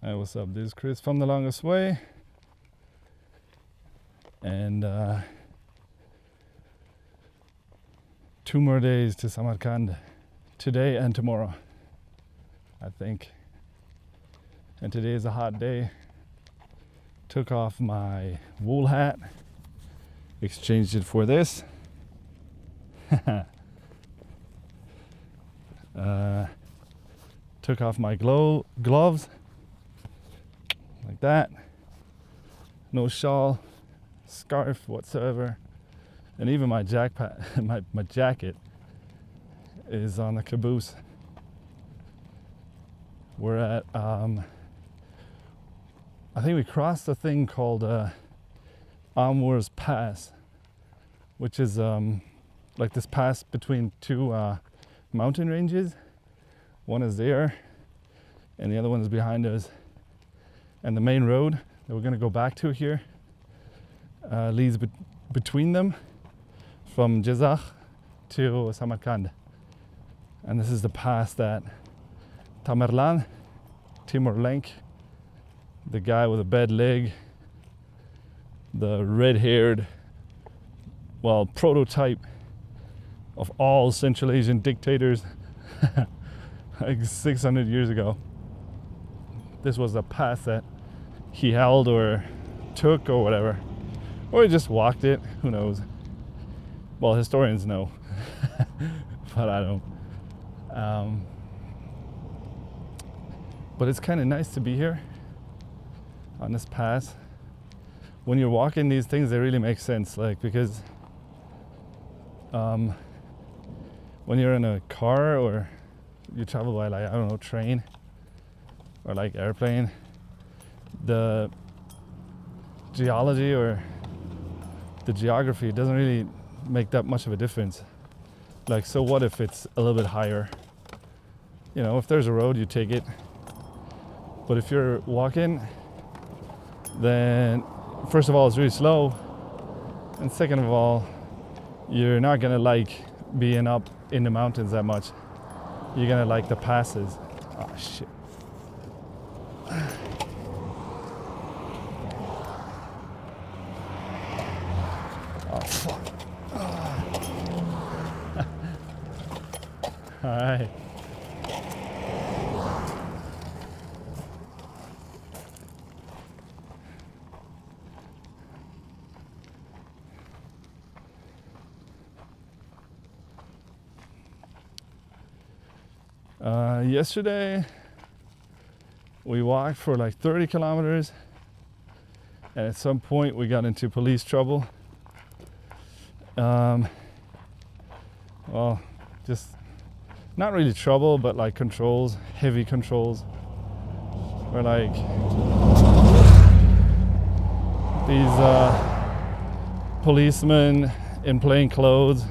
Hey, what's up? This is Chris from The Longest Way. And 2 more days to Samarkand. Today and tomorrow, I think. And today is a hot day. Took off my wool hat. Exchanged it for this. Took off my gloves. Like that. No shawl, scarf whatsoever. And even my my jacket is on the caboose. We're at I think we crossed a thing called Amur's Pass, which is like this pass between two mountain ranges. One is there and the other one is behind us. And the main road that we're going to go back to here leads between them from Jizakh to Samarkand. And this is the pass that Tamerlan, Timur Lenk, the guy with a bad leg, the red-haired, prototype of all Central Asian dictators like 600 years ago. This was a pass that he held or took or whatever. Or he just walked it, who knows. Well, historians know, but I don't. But it's kind of nice to be here on this pass. When you're walking these things, they really make sense, like, because when you're in a car or you travel by, like, I don't know, train or like airplane, the geology or the geography doesn't really make that much of a difference. Like, so what if it's a little bit higher? You know, if there's a road, you take it. But if you're walking, then first of all, it's really slow. And second of all, you're not gonna like being up in the mountains that much. You're gonna like the passes. Oh, shit. Oh, fuck. All right. Yesterday, we walked for like 30 kilometers, and at some point we got into police trouble. Just not really trouble, but like controls, heavy controls. Where like these policemen in plain clothes,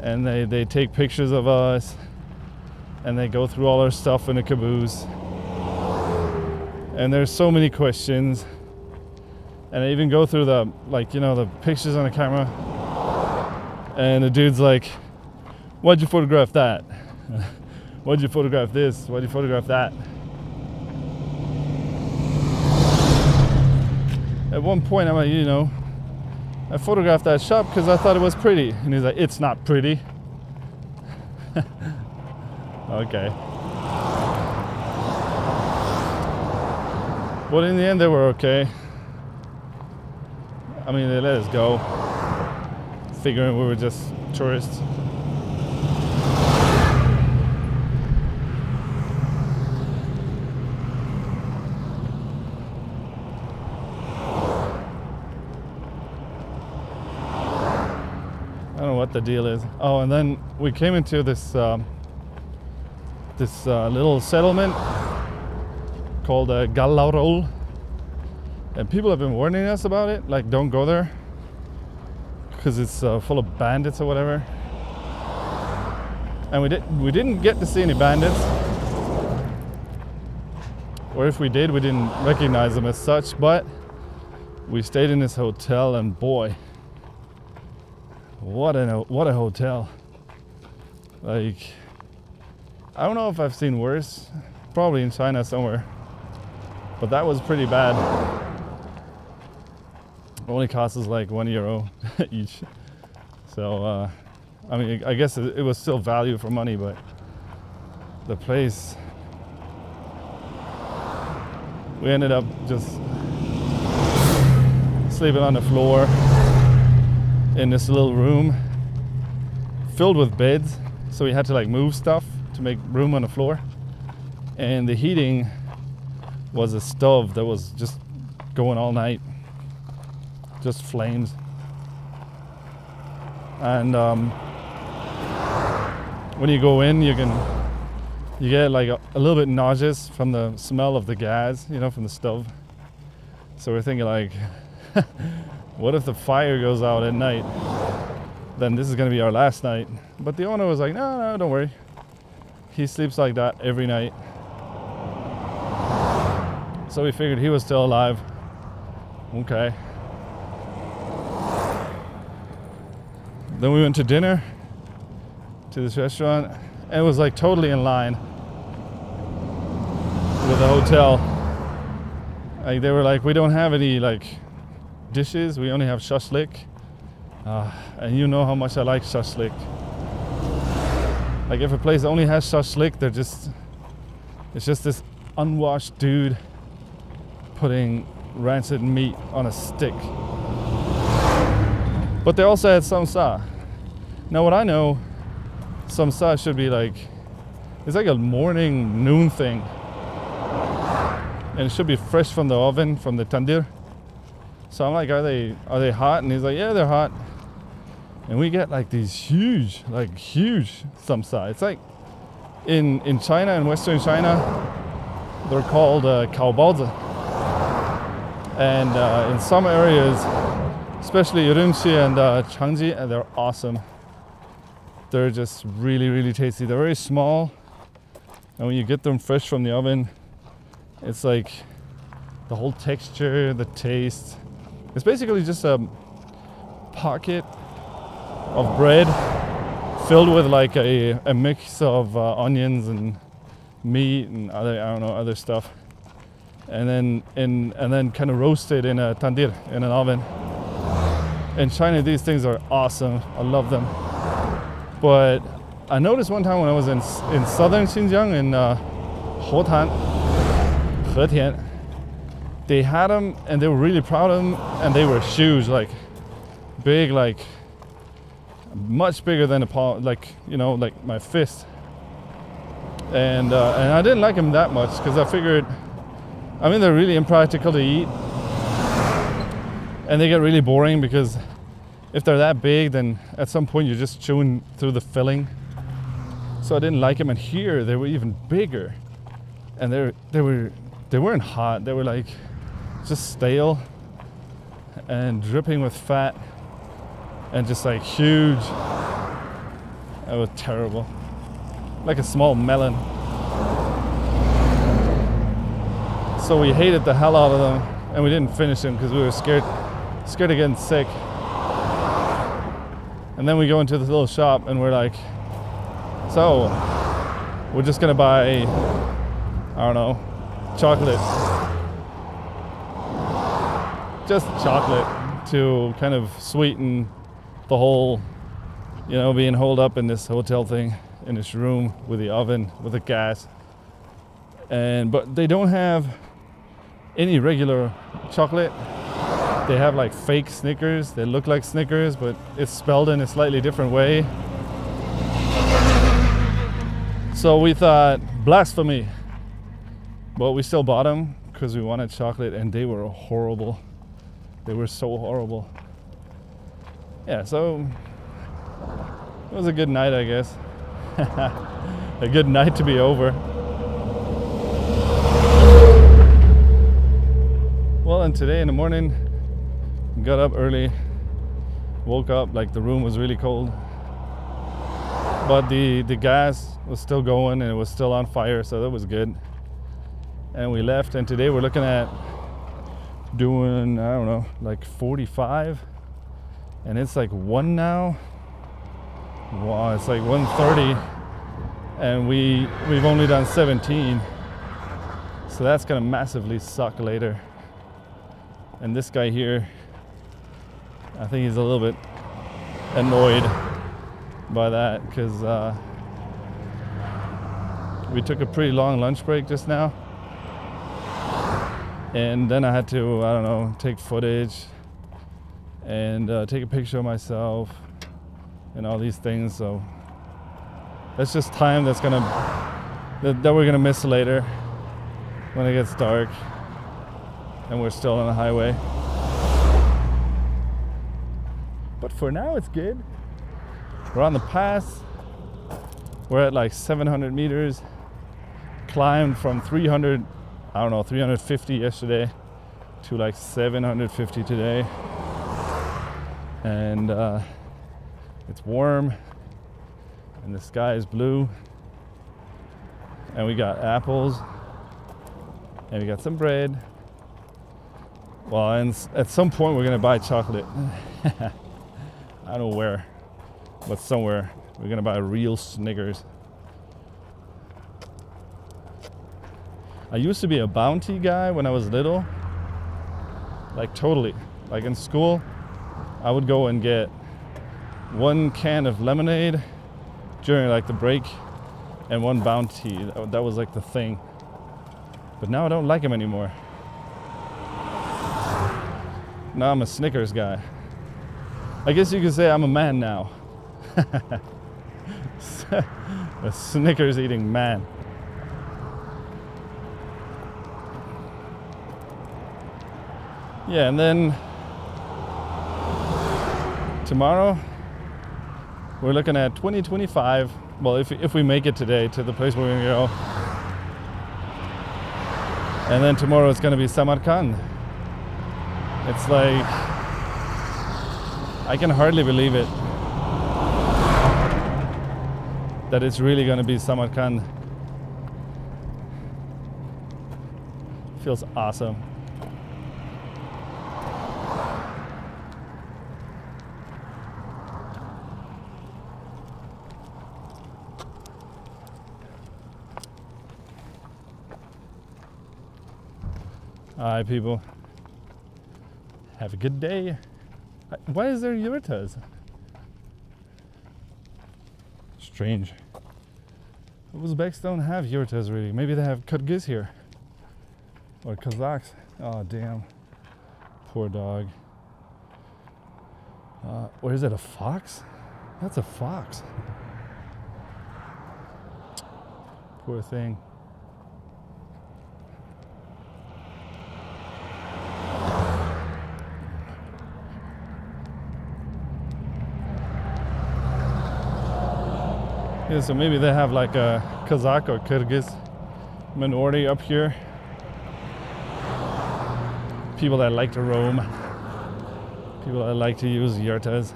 and they take pictures of us, and they go through all our stuff in a caboose. And there's so many questions. And they even go through the, like, you know, the pictures on the camera. And the dude's like, why'd you photograph that? Why'd you photograph this? Why'd you photograph that? At one point, I'm like, you know, I photographed that shop because I thought it was pretty. And he's like, it's not pretty. Okay. But in the end, they were okay. I mean, they let us go, figuring we were just tourists. I don't know what the deal is. Oh, and then we came into this little settlement called Gallaurol, and people have been warning us about it, like, don't go there because it's full of bandits or whatever. And we didn't get to see any bandits, or if we did, we didn't recognize them as such. But we stayed in this hotel, and boy, what a hotel! Like, I don't know if I've seen worse. Probably in China somewhere. but that was pretty bad. It only cost us like €1 each. So, I mean, I guess it was still value for money, but the place, we ended up just sleeping on the floor in this little room filled with beds. So we had to like move stuff to make room on the floor. And the heating was a stove that was just going all night. Just flames. And when you go in, you get like a little bit nauseous from the smell of the gas, you know, from the stove. So we're thinking like, what if the fire goes out at night? Then this is gonna be our last night. But the owner was like, no, don't worry. He sleeps like that every night. So we figured he was still alive. Okay. Then we went to dinner to this restaurant, and it was like totally in line with the hotel. Like they were like, we don't have any like dishes, we only have shashlik. And you know how much I like shashlik. Like if a place only has shashlik, it's just this unwashed dude putting rancid meat on a stick. But they also had Somsa. Now what I know, Somsa should be like, it's like a morning, noon thing. And it should be fresh from the oven, from the tandir. So I'm like, are they hot? And he's like, yeah, they're hot. And we get like these huge Somsa. It's like in China, in Western China, they're called kaobaozi. And in some areas, especially Urumqi and Changji, and they're awesome. They're just really, really tasty. They're very small, and when you get them fresh from the oven, it's like the whole texture, the taste. It's basically just a pocket of bread filled with like a mix of onions and meat and other stuff, and then kind of roasted in a tandir, in an oven. In China, these things are awesome. I love them. But I noticed one time when I was in southern Xinjiang, in Hetian, they had them and they were really proud of them, and they were huge, like big, like much bigger than a palm, like, you know, like my fist. And I didn't like them that much because I figured, I mean, they're really impractical to eat. And they get really boring because if they're that big, then at some point you're just chewing through the filling. So I didn't like them. And here they were even bigger, and they weren't hot. They were like just stale and dripping with fat and just like huge. That was terrible, like a small melon. So we hated the hell out of them, and we didn't finish them because we were scared of getting sick. And then we go into this little shop and we're like, so we're just gonna buy, I don't know, chocolate. Just chocolate to kind of sweeten the whole, you know, being holed up in this hotel thing, in this room with the oven, with the gas. But they don't have any regular chocolate. They have like fake Snickers. They look like Snickers, but it's spelled in a slightly different way. So we thought, blasphemy. But we still bought them because we wanted chocolate, and they were horrible. They were so horrible. Yeah, so it was a good night, I guess. A good night to be over. Well, and today in the morning, got up early, woke up, like the room was really cold, but the gas was still going and it was still on fire, so that was good. And we left, and today we're looking at doing, I don't know, like 45, and it's like 1 now. Wow, it's like 1:30, and we've only done 17. So that's gonna massively suck later. And this guy here, I think he's a little bit annoyed by that because we took a pretty long lunch break just now. And then I had to, I don't know, take footage and take a picture of myself and all these things. So that's just time that we're gonna miss later when it gets dark and we're still on the highway. But for now it's good. We're on the pass. We're at like 700 meters. Climbed from 350 yesterday to like 750 today. And it's warm and the sky is blue. And we got apples and we got some bread. Well, and at some point we're gonna buy chocolate. I don't know where, but somewhere we're gonna buy real Snickers. I used to be a Bounty guy when I was little, like totally. Like in school, I would go and get one can of lemonade during like the break and one Bounty. That was like the thing. But now I don't like them anymore. Now I'm a Snickers guy. I guess you could say I'm a man now. A Snickers eating man. Yeah, and then tomorrow we're looking at 2025. Well, if we make it today to the place where we're gonna go. And then tomorrow it's gonna be Samarkand. It's like, I can hardly believe it that it's really gonna be Samarkand. Feels awesome. Alright, people. Have a good day. Why is there yurtas? Strange. Uzbeks don't have yurtas really. Maybe they have Kyrgyz here. Or Kazakhs. Oh, damn. Poor dog. Or is it a fox? That's a fox. Poor thing. Yeah, so maybe they have like a Kazakh or Kyrgyz minority up here. People that like to roam. People that like to use yurtas.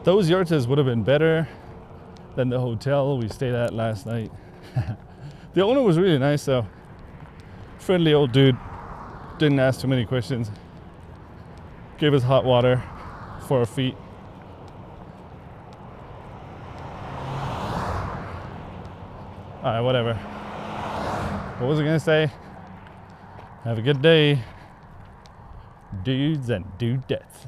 Those yurtas would have been better than the hotel we stayed at last night. The owner was really nice though. Friendly old dude. Didn't ask too many questions. Gave us hot water for our feet. Alright, whatever. What was I gonna say? Have a good day, dudes and dudettes.